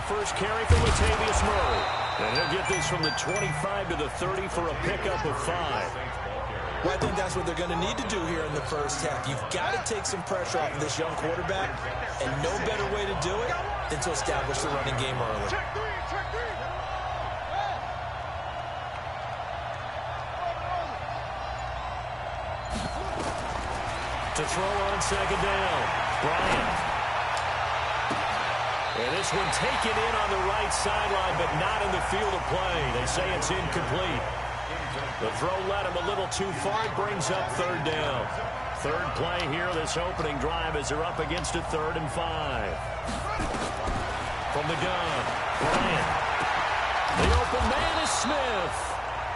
first carry from Latavius Murray. And he'll get this from the 25 to the 30 for a pickup of 5. Well, I think that's what they're going to need to do here in the first half. You've got to take some pressure off of this young quarterback, and no better way to do it than to establish the running game early. To throw on second down, Bryant. And this one taken in on the right sideline, but not in the field of play. They say it's incomplete. The throw led him a little too far. It brings up third down. Third play here this opening drive as they're up against a 3rd and 5. From the gun, Bryant. The open man is Smith.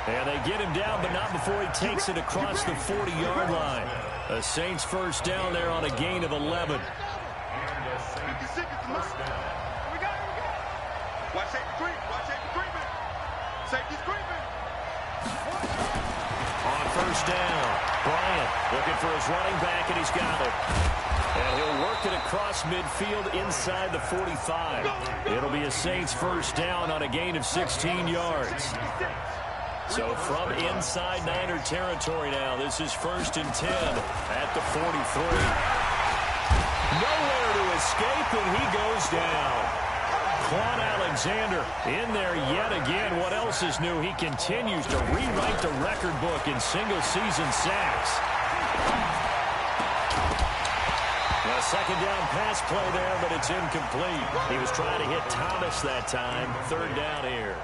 And they get him down, but not before he takes it across the 40-yard line. The Saints first down there on a gain of 11. On first down, Bryant looking for his running back, and he's got it. And he'll work it across midfield inside the 45. It'll be a Saints first down on a gain of 16 yards. So from inside Niner territory now, this is 1st and 10 at the 43. Nowhere to escape, and he goes down. Quan Alexander in there yet again. What else is new? He continues to rewrite the record book in single-season sacks. A second down pass play there, but it's incomplete. He was trying to hit Thomas that time. 3rd down here.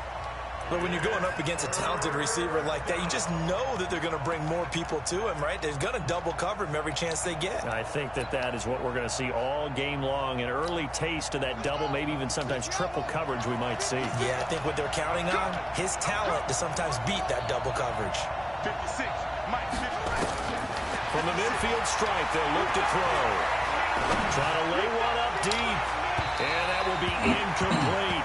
But when you're going up against a talented receiver like that, you just know that they're going to bring more people to him, right? They're going to double cover him every chance they get. I think that is what we're going to see all game long. An early taste of that double, maybe even sometimes triple coverage we might see. Yeah, I think what they're counting on, his talent to sometimes beat that double coverage. 56, Mike 50. From the midfield stripe, they'll look to throw. Trying to lay one up deep. And that will be incomplete.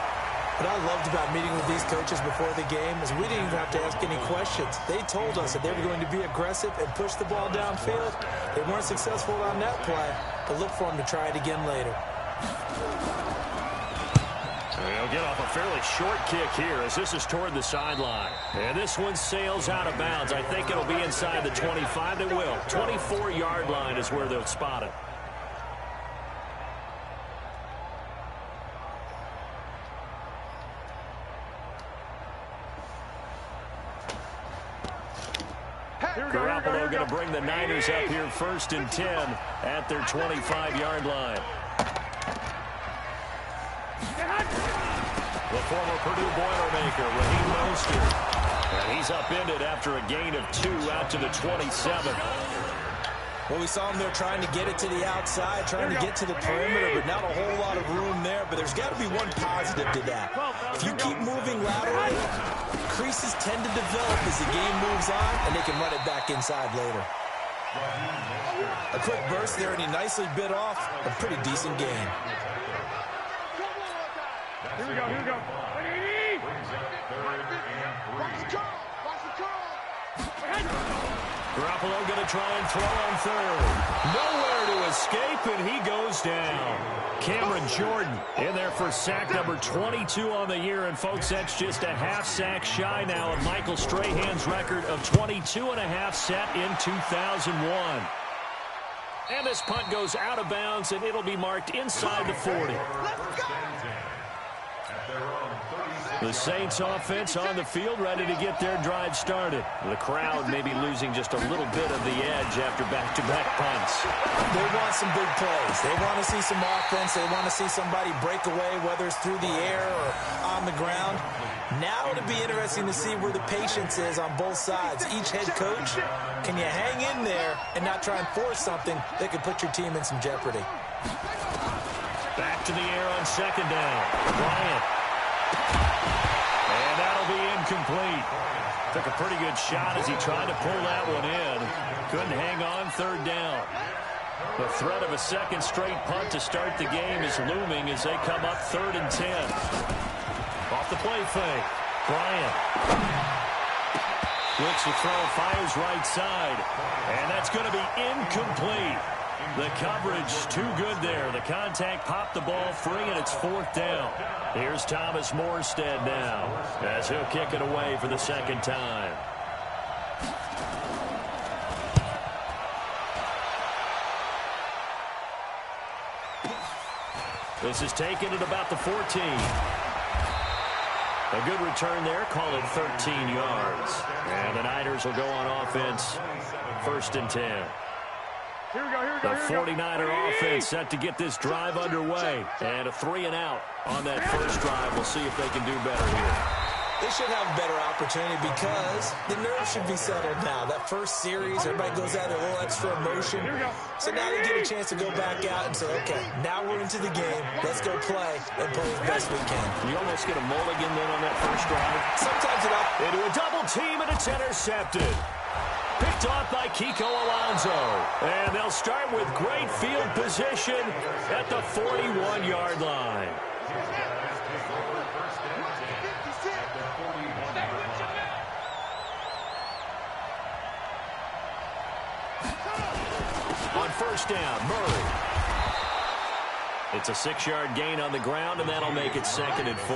What I loved about meeting with these coaches before the game is we didn't even have to ask any questions. They told us that they were going to be aggressive and push the ball downfield. They weren't successful on that play, but look for them to try it again later. They'll get off a fairly short kick here as this is toward the sideline. And this one sails out of bounds. I think it'll be inside the 25. It will. 24-yard line is where they'll spot it. Garoppolo going to bring the Niners up here 1st and 10 at their 25-yard line. The former Purdue Boilermaker, Raheem Mostert. And he's upended after a gain of 2 out to the 27. Well, we saw him there trying to get it to the outside, trying to get to the perimeter, but not a whole lot of room there. But there's got to be one positive to that. If you keep moving laterally, creases tend to develop as the game moves on, and they can run it back inside later. A quick burst there, and he nicely bit off a pretty decent gain. Here we go, here we go. Garoppolo going to try and throw on 3rd. Nowhere to escape, and he goes down. Cameron Jordan in there for sack number 22 on the year. And, folks, that's just a half sack shy now of Michael Strahan's record of 22 and a half set in 2001. And this punt goes out of bounds, and it'll be marked inside the 40. The Saints offense on the field, ready to get their drive started. The crowd maybe losing just a little bit of the edge after back-to-back punts. They want some big plays. They want to see some offense. They want to see somebody break away, whether it's through the air or on the ground. Now it'll be interesting to see where the patience is on both sides. Each head coach, can you hang in there and not try and force something that could put your team in some jeopardy? Back to the air on second down. Bryant. And that'll be incomplete. Took a pretty good shot as he tried to pull that one in. Couldn't hang on 3rd down. The threat of a second straight punt to start the game is looming as they come up 3rd and 10. Off the play fake. Bryant. Looks to throw, fires right side. And that's going to be incomplete. The coverage too good there. The contact popped the ball free, and it's 4th down. Here's Thomas Morstead now as he'll kick it away for the second time. This is taken at about the 14. A good return there. Call it 13 yards. And the Niners will go on offense. 1st and 10. Here we go. The 49er offense set to get this drive underway. And a 3-and-out on that first drive. We'll see if they can do better here. They should have a better opportunity because the nerves should be settled now. That first series, everybody goes out a little extra emotion. So now they get a chance to go back out and say, okay, now we're into the game. Let's go play and play as best we can. You almost get a mulligan then on that first drive. Sometimes it up. Into a double team, and it's intercepted. Picked off by Kiko Alonso. And they'll start with great field position at the 41-yard line. On first down, Murray. It's a 6-yard gain on the ground, and that'll make it 2nd and 4.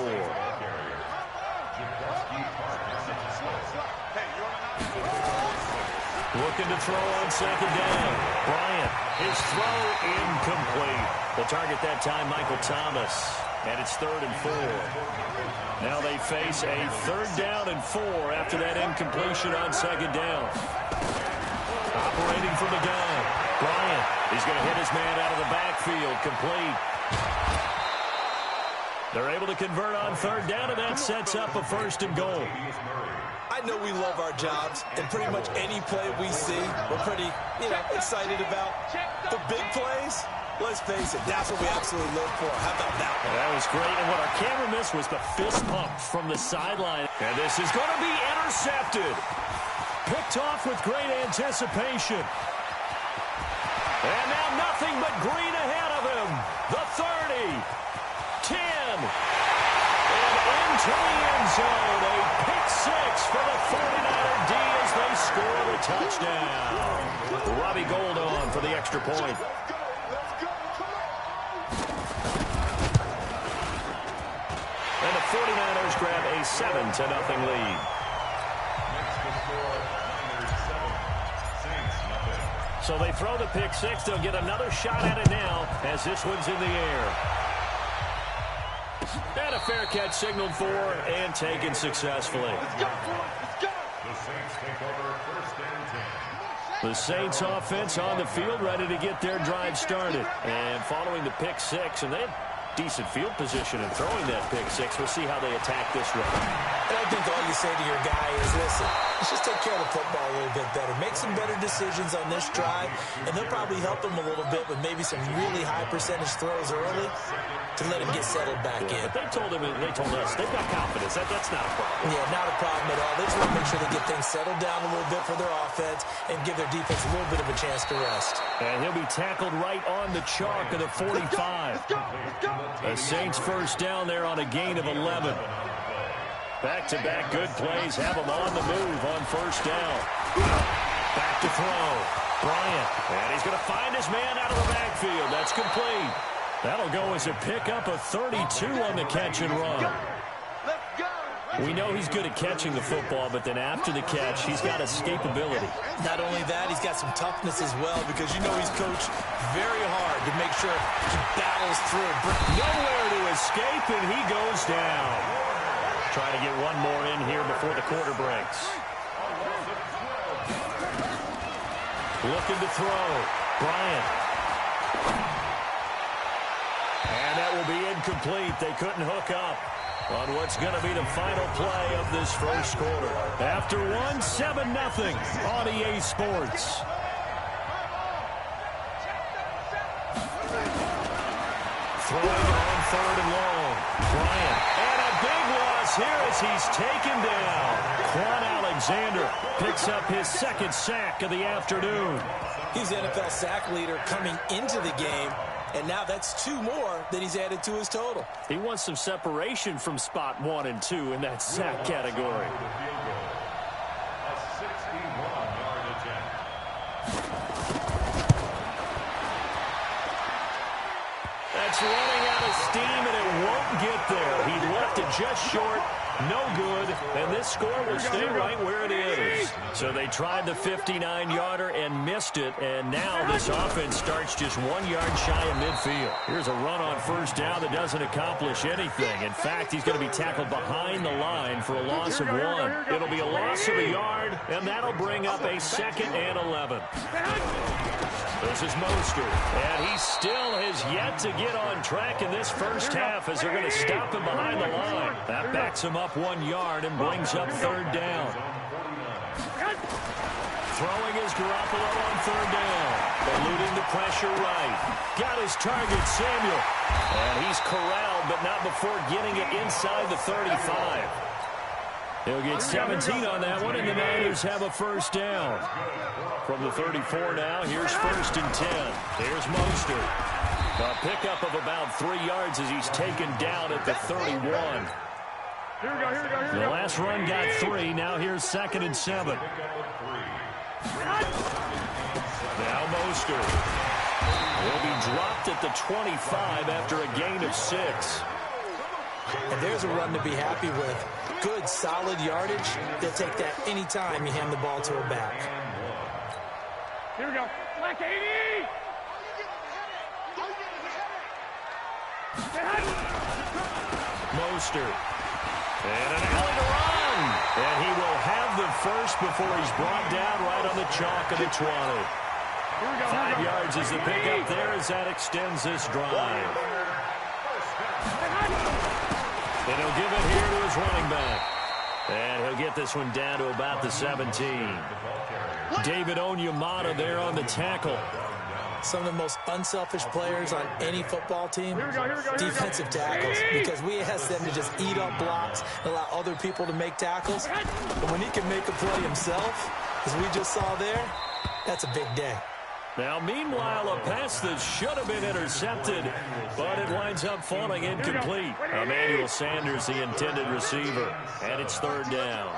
Looking to throw on 2nd down. Bryant, his throw incomplete. The target that time, Michael Thomas. And it's 3rd and 4. Now they face a 3rd down and 4 after that incompletion on 2nd down. Operating from the gun. Bryant, he's going to hit his man out of the backfield. Complete. They're able to convert on 3rd down, and that sets up a 1st and goal. I know we love our jobs, and pretty much any play we see, we're pretty, excited about. The big plays, let's face it, that's what we absolutely live for. How about that one? That was great, and what our camera missed was the fist pump from the sideline. And this is going to be intercepted. Picked off with great anticipation. And now nothing but green ahead of him. The 30, 10, and into the end zone. A pick 6 for the 49er D as they score the touchdown. Robbie Gould on for the extra point. And the 49ers grab a 7-0 lead. So they throw the pick 6. They'll get another shot at it now as this one's in the air. And a fair catch signaled for and taken successfully. The Saints offense on the field ready to get their drive started. And following the pick 6, and they had decent field position in throwing that pick 6. We'll see how they attack this run. And I think all you say to your guy is, listen, let's just take care of the football a little bit better. Make some better decisions on this drive, and they'll probably help him a little bit with maybe some really high percentage throws early to let him get settled back in. But they told us, they've got confidence. That's not a problem. Yeah, not a problem at all. They just want to make sure they get things settled down a little bit for their offense and give their defense a little bit of a chance to rest. And he'll be tackled right on the chalk of the 45. The Saints first down there on a gain of 11. Back-to-back good plays have them on the move on first down. Back to throw. Bryant. And he's going to find his man out of the backfield. That's complete. That'll go as a pickup of 32 on the catch and run. We know he's good at catching the football, but then after the catch, he's got escapability. Not only that, he's got some toughness as well because you know he's coached very hard to make sure he battles through. Nowhere to escape, and he goes down. Trying to get one more in here before the quarter breaks. Looking to throw. Bryant. And that will be incomplete. They couldn't hook up on what's going to be the final play of this first quarter. After one, 7-0 on EA Sports. Throwing on 3rd and long. Bryant. And a big loss here as he's taken down. Quan Alexander picks up his 2nd sack of the afternoon. He's the NFL sack leader coming into the game. And now that's 2 more that he's added to his total. He wants some separation from spot 1 and 2 in that sack category. just short, no good, and this score will stay right where it is. So they tried the 59-yarder and missed it, and now this offense starts just 1 yard shy of midfield. Here's a run on first down that doesn't accomplish anything. In fact, he's going to be tackled behind the line for a loss of 1. It'll be a loss of a yard, and that'll bring up a 2nd and 11. This is Mostert, and he still has yet to get on track in this first half as they're going to stop him behind the line. That backs him up 1 yard and brings up 3rd down. Throwing is Garoppolo on 3rd down. Eluding the pressure right. Got his target, Samuel. And he's corralled, but not before getting it inside the 35. He'll get 17 on that one, and the Niners have a first down. From the 34 now, here's 1st and 10. Here's Mostert. A pickup of about 3 yards as he's taken down at the 31. The last run got 3. Now here's 2nd and 7. Now Mostert will be dropped at the 25 after a gain of 6. And there's a run to be happy with. Good, solid yardage. They'll take that any time you hand the ball to a back. Here we go. Black 80! Mostert. And an alley to run. And he will have the first before he's brought down right on the chalk of the 20. 5 yards is the pickup there as that extends this drive. And he'll give it here to his running back. And he'll get this one down to about the 17. David Onyemata there on the tackle. Some of the most unselfish players on any football team, defensive tackles, because we ask them to just eat up blocks and allow other people to make tackles. But when he can make a play himself, as we just saw there, that's a big day. Now, meanwhile, a pass that should have been intercepted, but it winds up falling incomplete. Emmanuel Sanders, the intended receiver, and it's 3rd down.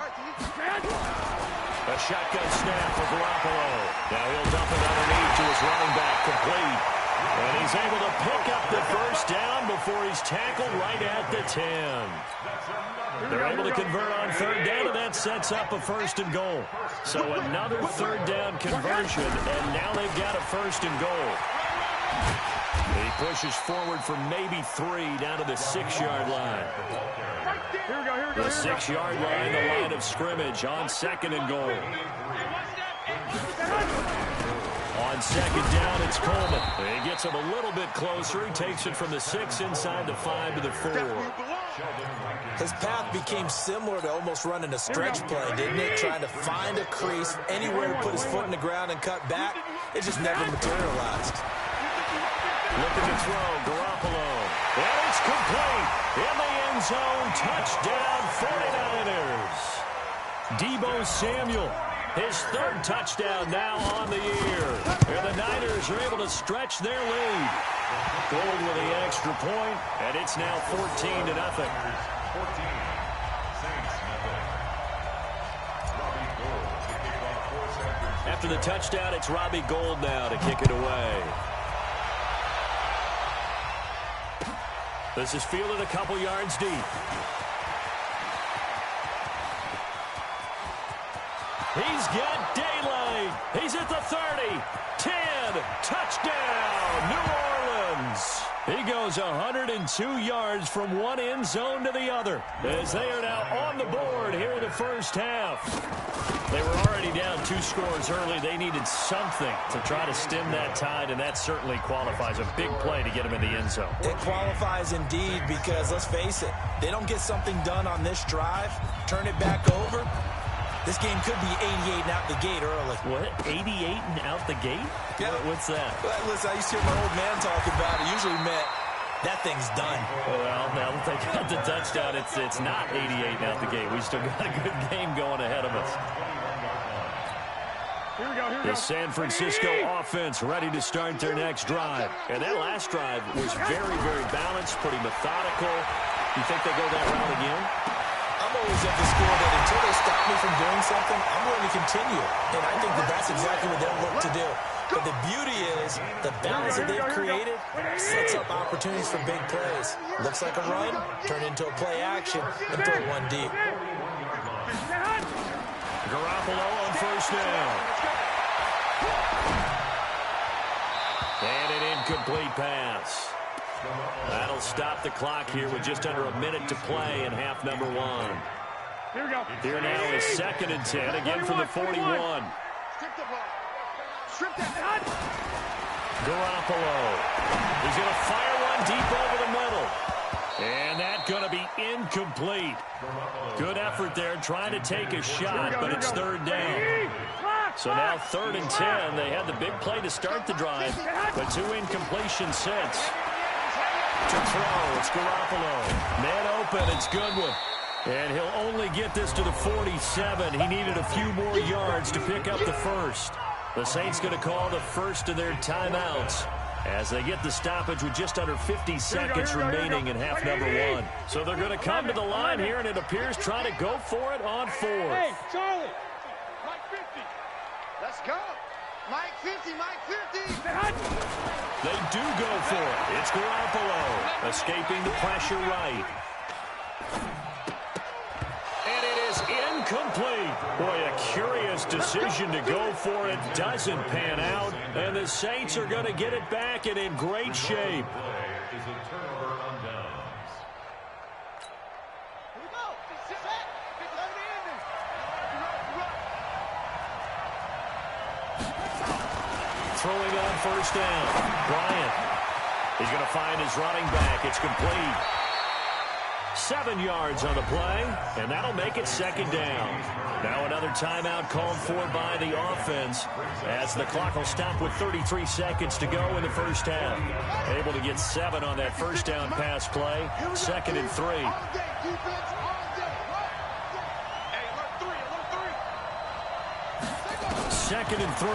A shotgun snap for Garoppolo. Now he'll dump it underneath to his running back, complete. And he's able to pick up the first down before he's tackled right at the 10. They're able to convert on 3rd down, and that sets up a 1st and goal. So another 3rd down conversion, and now they've got a 1st and goal. He pushes forward for maybe 3 down to the 6-yard line. The 6-yard line, the line of scrimmage on 2nd and goal. On 2nd down, it's Coleman. He gets him a little bit closer. He takes it from the 6 inside the 5 to the 4. His path became similar to almost running a stretch play, didn't it? Trying to find a crease, anywhere to put his foot in the ground and cut back. It just never materialized. Looking to throw, Garoppolo. And it's complete. In the end zone, touchdown 49ers. Deebo Samuel, his 3rd touchdown now on the year. And the Niners are able to stretch their lead. Gold with the extra point, and it's now 14-0. After the touchdown, it's Robbie Gould now to kick it away. This is fielded a couple yards deep. He's got daylight. He's at the 30. 10. Touchdown, New Orleans. He goes 102 yards from one end zone to the other as they are now on the board here in the first half. They were already down 2 scores early. They needed something to try to stem that tide, and that certainly qualifies. A big play to get him in the end zone. It qualifies indeed because, let's face it, they don't get something done on this drive, turn it back over, this game could be 88 and out the gate early. What? 88 and out the gate? Yeah. What's that? Well, listen, I used to hear my old man talk about it. Usually meant that thing's done. Well, now that they got the touchdown, it's not 88 and out the gate. We still got a good game going ahead of us. Here we go, here we The go. San Francisco offense ready to start their next drive. And that last drive was very, very balanced, pretty methodical. You think they go that route again? I'm always of the school that until they stop me from doing something, I'm going to continue. And I think that that's exactly what they'll look to do. But the beauty is the balance that they've created sets up opportunities for big plays. Looks like a run, turn into a play action, and throw one deep. Garoppolo on first down. And an incomplete pass. That'll stop the clock here with just under a minute to play in half number one. Here we go. Here now is 2nd and 10, again from the 41. Garoppolo. He's going to fire one deep over the middle. And that's going to be incomplete. Good effort there trying to take a shot, but it's 3rd down. So now 3rd and 10. They had the big play to start the drive, but 2 incompletions since. To throw, it's Garoppolo. Man open, it's Goodwin. And he'll only get this to the 47. He needed a few more yards to pick up the first. The Saints going to call the first of their timeouts as they get the stoppage with just under 50 seconds remaining in half number one. So they're going to come to the line here, and it appears trying to go for it on 4th. Hey, Charlie. Mike 50. Let's go. Mike 50, Mike 50. They do go for it. It's Garoppolo escaping the pressure right. And it is incomplete. Boy, a curious decision to go for it. Doesn't pan out. And the Saints are going to get it back and in great shape. Throwing on first down. Bryant. He's going to find his running back. It's complete. 7 yards on the play, and that'll make it 2nd down. Now another timeout called for by the offense as the clock will stop with 33 seconds to go in the first half. Able to get 7 on that first down pass play. 2nd and 3. 2nd and 3.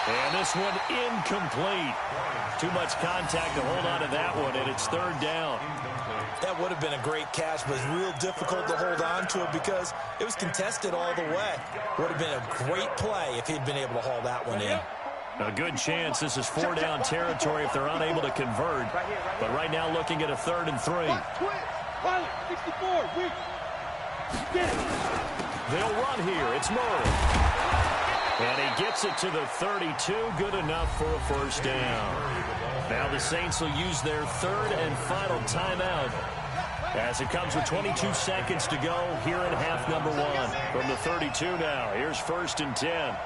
And this one incomplete. Too much contact to hold on to that one, and it's 3rd down. That would have been a great catch, but it's real difficult to hold on to it because it was contested all the way. Would have been a great play if he'd been able to haul that one in. A good chance this is 4-down territory if they're unable to convert. But right now looking at a 3rd and 3. Pilot, 64, weak. Get it. They'll run here. It's Murray. And he gets it to the 32. Good enough for a first down. Now the Saints will use their 3rd and final timeout as it comes with 22 seconds to go here in half number one. From the 32 now, here's 1st and 10.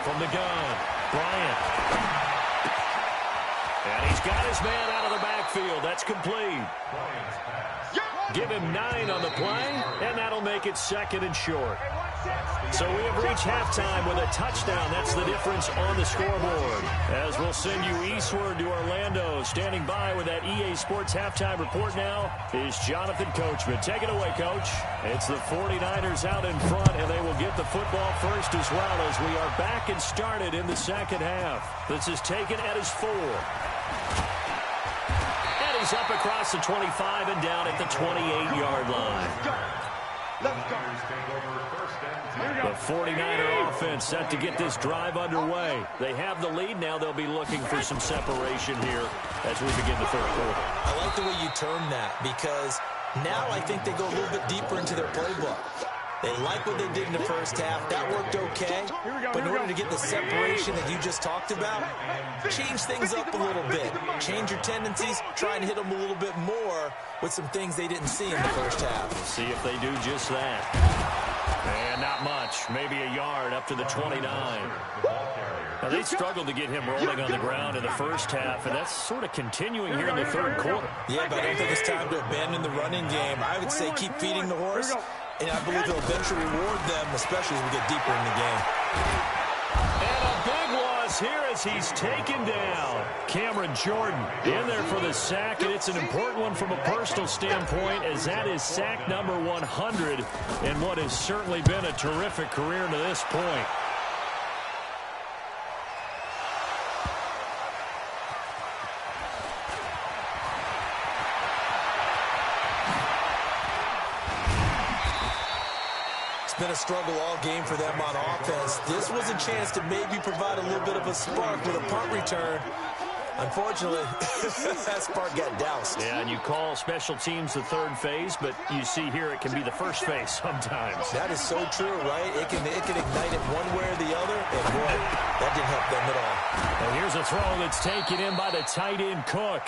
From the gun, Bryant. And he's got his man out of the backfield. That's complete. Give him 9 on the play, and that'll make it 2nd and short. So we have reached halftime with a touchdown. That's the difference on the scoreboard. As we'll send you eastward to Orlando. Standing by with that EA Sports halftime report now is Jonathan Coachman. Take it away, Coach. It's the 49ers out in front, and they will get the football first as well as we are back and started in the second half. This is taken at his 4. And he's up across the 25 and down at the 28-yard line. The 49er offense set to get this drive underway. They have the lead. Now they'll be looking for some separation here as we begin the 3rd quarter. I like the way you term that because now I think they go a little bit deeper into their playbook. They like what they did in the first half. That worked okay. But in order to get the separation that you just talked about, change things up a little bit. Change your tendencies. Try and hit them a little bit more with some things they didn't see in the first half. We'll see if they do just that. And not much. Maybe a yard up to the 29. Now, they struggled to get him rolling on the ground in the first half, and that's sort of continuing here in the 3rd quarter. Yeah, but I don't think it's time to abandon the running game. I would say keep feeding the horse, and I believe it'll eventually reward them, especially as we get deeper in the game. And a big loss here as he's taken down. Cameron Jordan in there for the sack, and it's an important one from a personal standpoint as that is sack number 100 in what has certainly been a terrific career to this point. a struggle all game for them on offense. This was a chance to maybe provide a little bit of a spark with a punt return. Unfortunately, that spark got doused. Yeah, and you call special teams the third phase, but you see here it can be the first phase sometimes. That is so true, right? It can ignite it one way or the other, and boy, that didn't help them at all. And here's a throw that's taken in by the tight end Cook.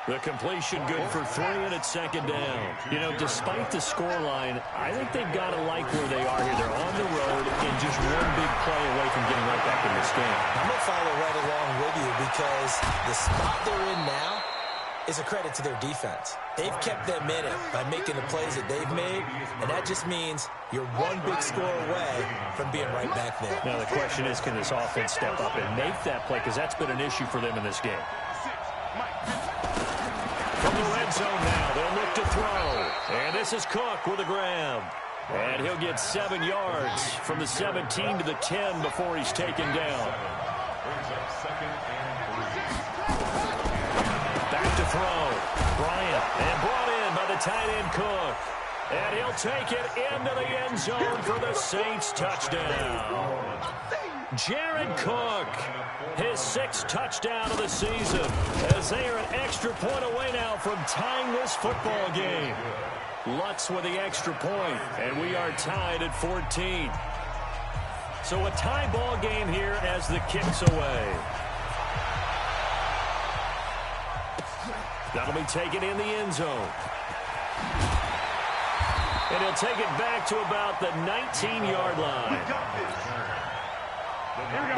The completion good for 3, and it's second down. You know, despite the scoreline, I think they've got to like where they are here. They're on the road and just one big play away from getting right back in this game. I'm going to follow right along with you because the spot they're in now is a credit to their defense. They've kept them in it by making the plays that they've made, and that just means you're one big score away from being right back there. Now, the question is, can this offense step up and make that play? Because that's been an issue for them in this game. From the red zone now, they'll look to throw. And this is Cook with a grab. And he'll get 7 yards from the 17 to the 10 before he's taken down. Back to throw. Bryant, and brought in by the tight end Cook. And he'll take it into the end zone for the Saints touchdown. Jared Cook, his 6th touchdown of the season, as they are an extra point away now from tying this football game. Lutz with the extra point, and we are tied at 14. So a tie ball game here as the kick's away. That'll be taken in the end zone. And he'll take it back to about the 19-yard line.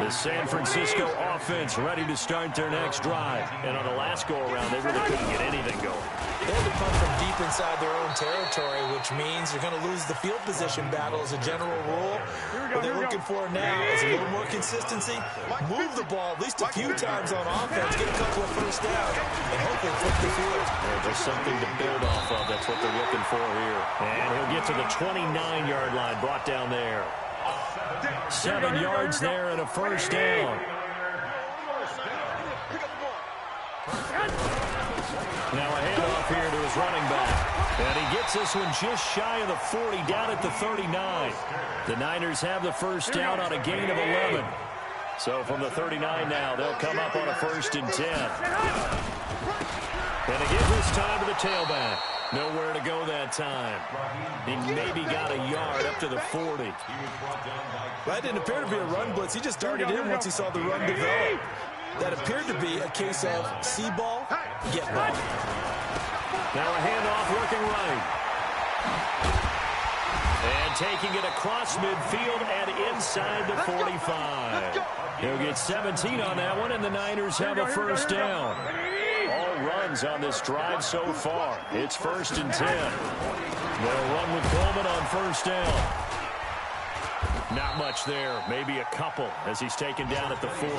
The San Francisco offense ready to start their next drive. And on the last go-around, they really couldn't get anything going. They had to punt from deep inside their own territory, which means you're going to lose the field position battle as a general rule. What they're looking for now is a little more consistency, move the ball at least a few times on offense, get a couple of first downs, and hopefully flip the field. Just something to build off of. That's what they're looking for here. And he'll get to the 29-yard line, brought down there. 7 yards there and a first down. Now a handoff here to his running back. And he gets this one just shy of the 40, down at the 39. The Niners have the first down on a gain of 11. So from the 39 now, they'll come up on a 1st and 10. And again this time to the tailback. Nowhere to go that time. He maybe got a yard up to the 40. That didn't appear to be a run blitz. He just darted in once he saw the run develop. That appeared to be a case of see ball, get ball. Now a handoff working right. And taking it across midfield and inside the 45. He'll get 17 on that one, and the Niners have a first down. All runs on this drive so far. It's 1st and 10. They'll run with Coleman on first down. Not much there. Maybe a couple as he's taken down at the 40.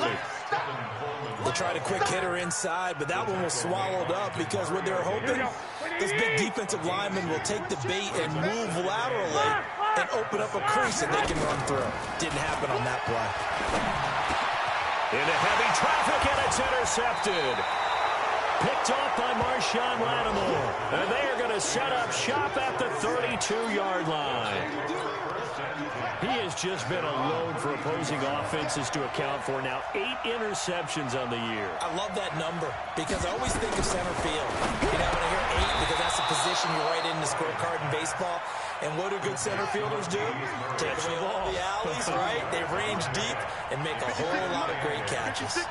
They tried a quick hitter inside, but that one was swallowed up because what they're hoping, those big defensive linemen will take the bait and move laterally and open up a crease that they can run through. Didn't happen on that play. Into heavy traffic, and it's intercepted. Picked off by Marshawn Lattimore. And they are going to set up shop at the 32-yard line. He has just been a load for opposing offenses to account for. Now 8 interceptions on the year. I love that number because I always think of center field. You know, when I hear 8, because that's the position you write in the scorecard in baseball. And what do good center fielders do? Take away all the alleys, right? They range deep and make a whole lot of great catches.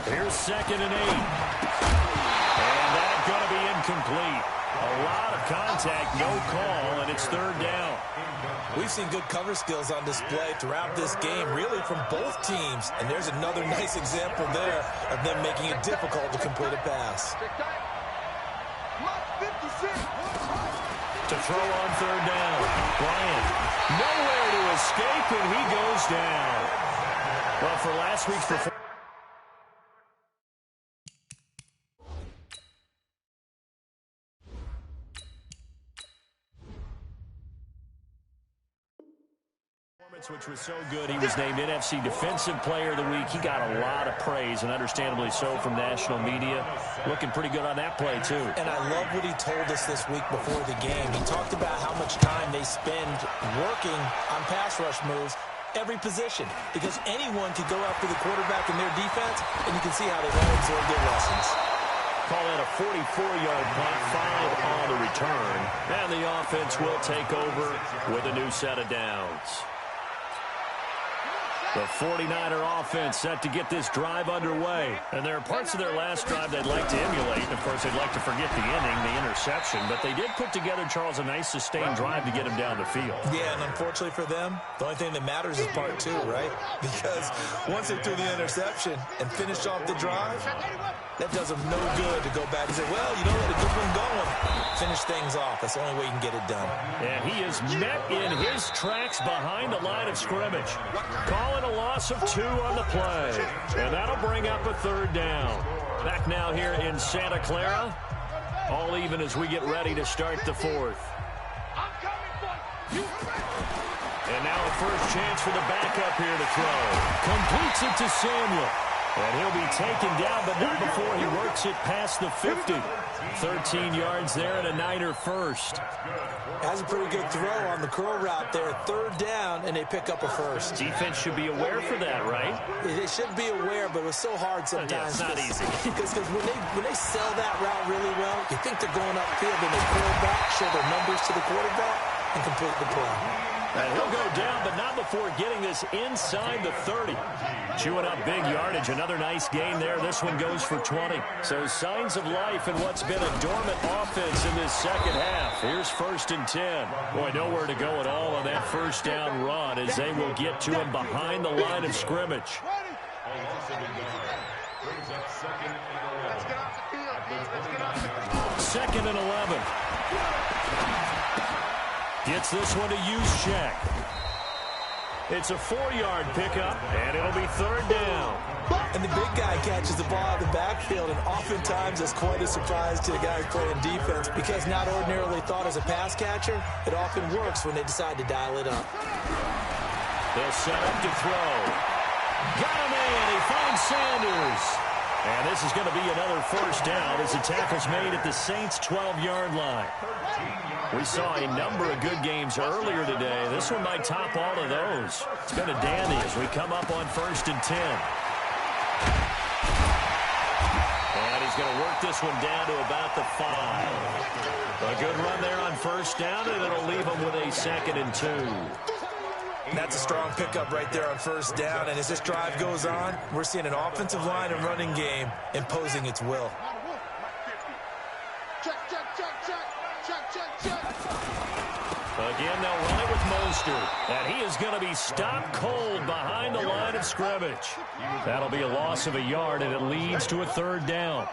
Here's 2nd and 8. And that's going to be incomplete. A lot of contact, no call, and it's 3rd down. We've seen good cover skills on display throughout this game, really from both teams. And there's another nice example there of them making it difficult to complete a pass. To throw on 3rd down. Bryant, nowhere to escape, and he goes down. Well, for last week's performance, Which was so good. He was named NFC Defensive Player of the Week. He got a lot of praise, and understandably so, from national media. Looking pretty good on that play, too. And I love what he told us this week before the game. He talked about how much time they spend working on pass rush moves, every position, because anyone could go after the quarterback in their defense, and you can see how they've all absorbed their lessons. Call that a 44-yard punt, 5 on the return. And the offense will take over with a new set of downs. The 49er offense set to get this drive underway. And there are parts of their last drive they'd like to emulate. Of course, they'd like to forget the inning, the interception. But they did put together, Charles, a nice sustained drive to get him down the field. Yeah, and unfortunately for them, the only thing that matters is part 2, right? Because once they threw the interception and finished off the drive, that does them no good to go back and say, well, you know what, a good one going. Finish things off. That's the only way you can get it done. And he is met in his tracks behind the line of scrimmage. Calling a loss of 2 on the play. And that'll bring up a 3rd down. Back now here in Santa Clara. All even as we get ready to start the 4th. And now a first chance for the backup here to throw. Completes it to Samuel. And he'll be taken down, but not before he works it past the 50. 13 yards there and a Niner first. That's a pretty good throw on the curl route there. 3rd down, and they pick up a first. Defense should be aware for that, right? They should be aware, but it was so hard sometimes. Yeah, it's not easy. Because when they sell that route really well, you think they're going upfield, and they pull back, show their numbers to the quarterback, and complete the play. And he'll go down, but not before getting this inside the 30. Chewing up big yardage. Another nice gain there. This one goes for 20. So signs of life in what's been a dormant offense in this second half. Here's 1st and 10. Boy, nowhere to go at all on that first down run as they will get to him behind the line of scrimmage. Second and 11. Gets this one to Juszczyk. It's a 4-yard pickup, and it'll be 3rd down. And the big guy catches the ball in the backfield, and oftentimes it's quite a surprise to the guys playing defense because not ordinarily thought as a pass catcher, it often works when they decide to dial it up. They'll set up to throw. Got him in. He finds Sanders. And this is going to be another first down as the tackle's made at the Saints' 12-yard line. We saw a number of good games earlier today. This one might top all of those. It's been a dandy as we come up on 1st and 10. And he's going to work this one down to about the 5. A good run there on first down, and it'll leave him with a 2nd and 2. That's a strong pickup right there on first down. And as this drive goes on, we're seeing an offensive line and running game imposing its will. Again, they'll run it with Mostert. And he is going to be stopped cold behind the line of scrimmage. That'll be a loss of a yard, and it leads to a 3rd down.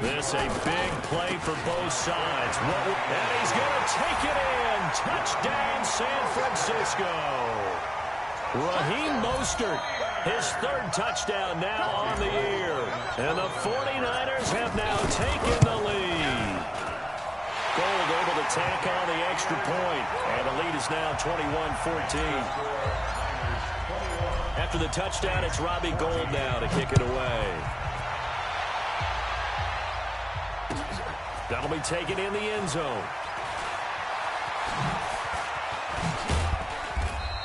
This a big play for both sides. And he's going to take it in. Touchdown, San Francisco. Raheem Mostert, his 3rd touchdown now on the year. And the 49ers have now taken the lead. Gold able to tack on the extra point. And the lead is now 21-14. After the touchdown, it's Robbie Gould now to kick it away. That'll be taken in the end zone.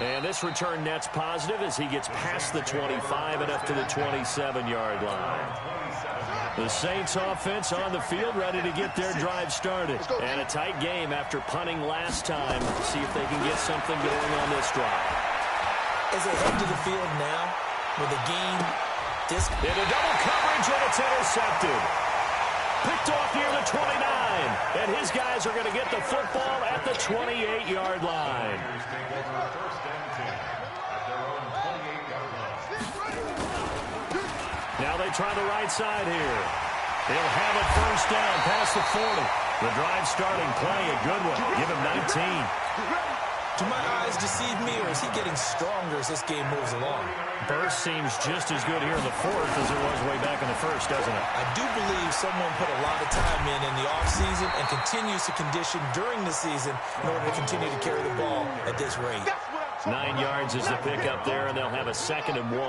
And this return net's positive as he gets past the 25 and up to the 27-yard line. The Saints offense on the field ready to get their drive started. And a tight game after punting last time. See if they can get something going on this drive. As they head to the field now with a game into double coverage, and it's intercepted. Picked off near the 29. And his guys are going to get the football at the 28-yard line. Now they try the right side here. They'll have it first down past the 40. The drive starting play, a good one. Give him 19. Do my eyes deceive me, or is he getting stronger as this game moves along? Burst seems just as good here in the 4th as it was way back in the 1st, doesn't it? I do believe someone put a lot of time in the offseason and continues to condition during the season in order to continue to carry the ball at this rate. 9 yards is the pickup there, and they'll have a 2nd and 1.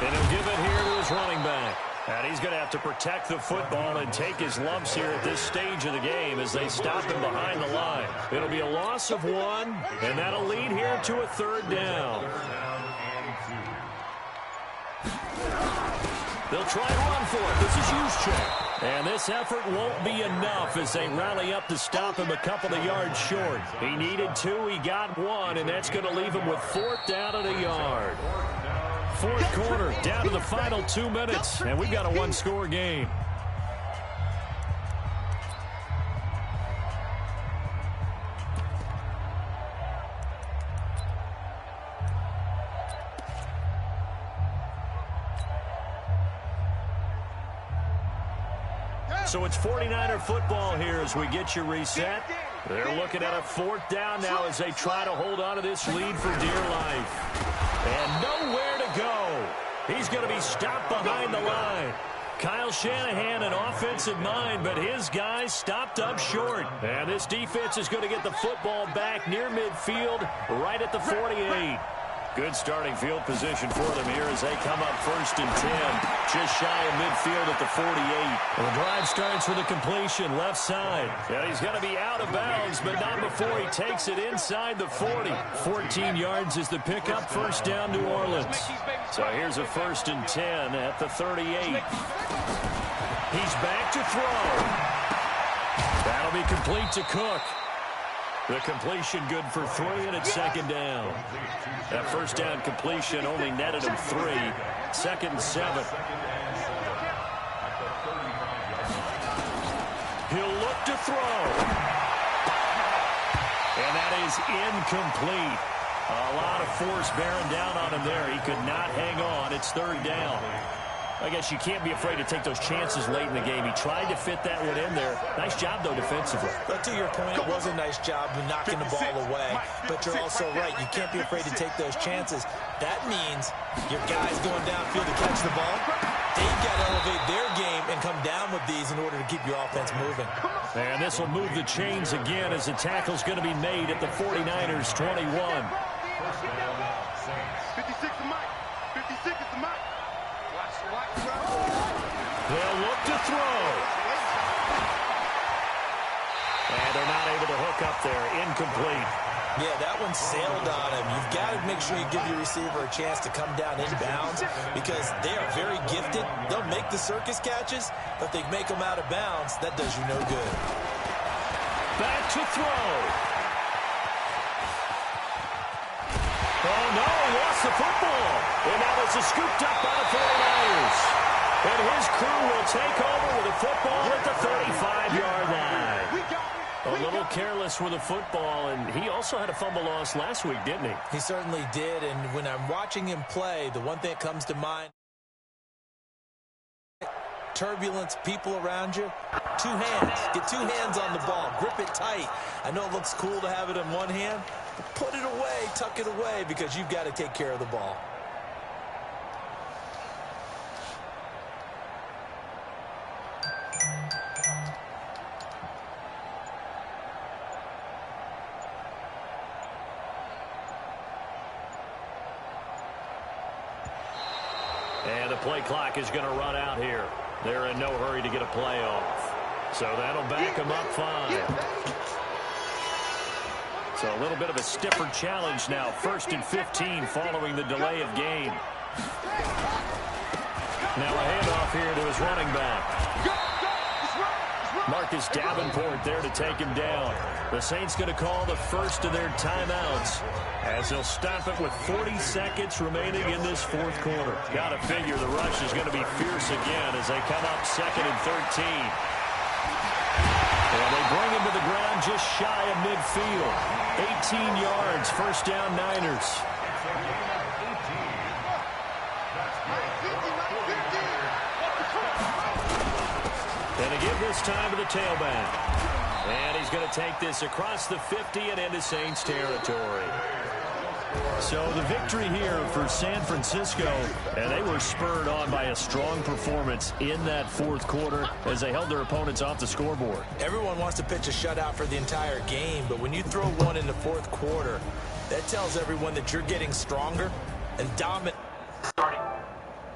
And he'll give it here to his running back. And he's going to have to protect the football and take his lumps here at this stage of the game as they stop him behind the line. It'll be a loss of 1, and that'll lead here to a 3rd down. They'll try and run for it. This is Juszczyk. And this effort won't be enough as they rally up to stop him a couple of yards short. He needed 2, he got 1, and that's going to leave him with 4th down and a yard. 4th quarter, down to the final 2 minutes, and we've got a 1-score game. So it's 49er football here as we get you reset. They're looking at a 4th down now as they try to hold on to this lead for dear life. And nowhere to go. He's going to be stopped behind the line. Kyle Shanahan, an offensive mind, but his guys stopped up short. And this defense is going to get the football back near midfield, right at the 48. Good starting field position for them here as they come up 1st and 10. Just shy of midfield at the 48. Well, the drive starts with a completion left side. And he's going to be out of bounds, but not before he takes it inside the 40. 14 yards is the pickup. 1st down, New Orleans. So here's a 1st and 10 at the 38. He's back to throw. That'll be complete to Cook. The completion good for 3, and it's 2nd down. That 1st down completion only netted him 3. 2nd and 7. He'll look to throw. And that is incomplete. A lot of force bearing down on him there. He could not hang on. It's 3rd down. I guess you can't be afraid to take those chances late in the game. He tried to fit that one in there. Nice job, though, defensively. But to your point, it was a nice job of knocking the ball away. But you're also right. You can't be afraid to take those chances. That means your guys going downfield to catch the ball, they've got to elevate their game and come down with these in order to keep your offense moving. And this will move the chains again as the tackle's going to be made at the 49ers 21. 56 to Mike. 56 is the Mike. They'll look to throw. And they're not able to hook up there. Incomplete. Yeah, that one sailed on him. You've got to make sure you give your receiver a chance to come down inbounds because they are very gifted. They'll make the circus catches, but if they make them out of bounds, that does you no good. Back to throw. Oh, no, lost the football. And now it's scooped up by the 49ers. And his crew will take over with the football at the 35-yard line. A little careless with the football, and he also had a fumble loss last week, didn't he? He certainly did, and when I'm watching him play, the one thing that comes to mind, turbulence, people around you, 2 hands. Get 2 hands on the ball. Grip it tight. I know it looks cool to have it in one hand, but put it away, tuck it away, because you've got to take care of the ball. And the play clock is going to run out here. They're in no hurry to get a play off. So that'll back them up 5. So a little bit of a stiffer challenge now. 1st and 15 following the delay of game. Now a handoff here to his running back. Marcus Davenport there to take him down. The Saints going to call the first of their timeouts as they'll stop it with 40 seconds remaining in this 4th quarter. Got to figure the rush is going to be fierce again as they come up 2nd and 13. And they bring him to the ground just shy of midfield. 18 yards, 1st down Niners. And to give this time to the tailback. And he's going to take this across the 50 and into Saints territory. So the victory here for San Francisco, and they were spurred on by a strong performance in that fourth quarter as they held their opponents off the scoreboard. Everyone wants to pitch a shutout for the entire game, but when you throw one in the fourth quarter, that tells everyone that you're getting stronger and dominant. Starting.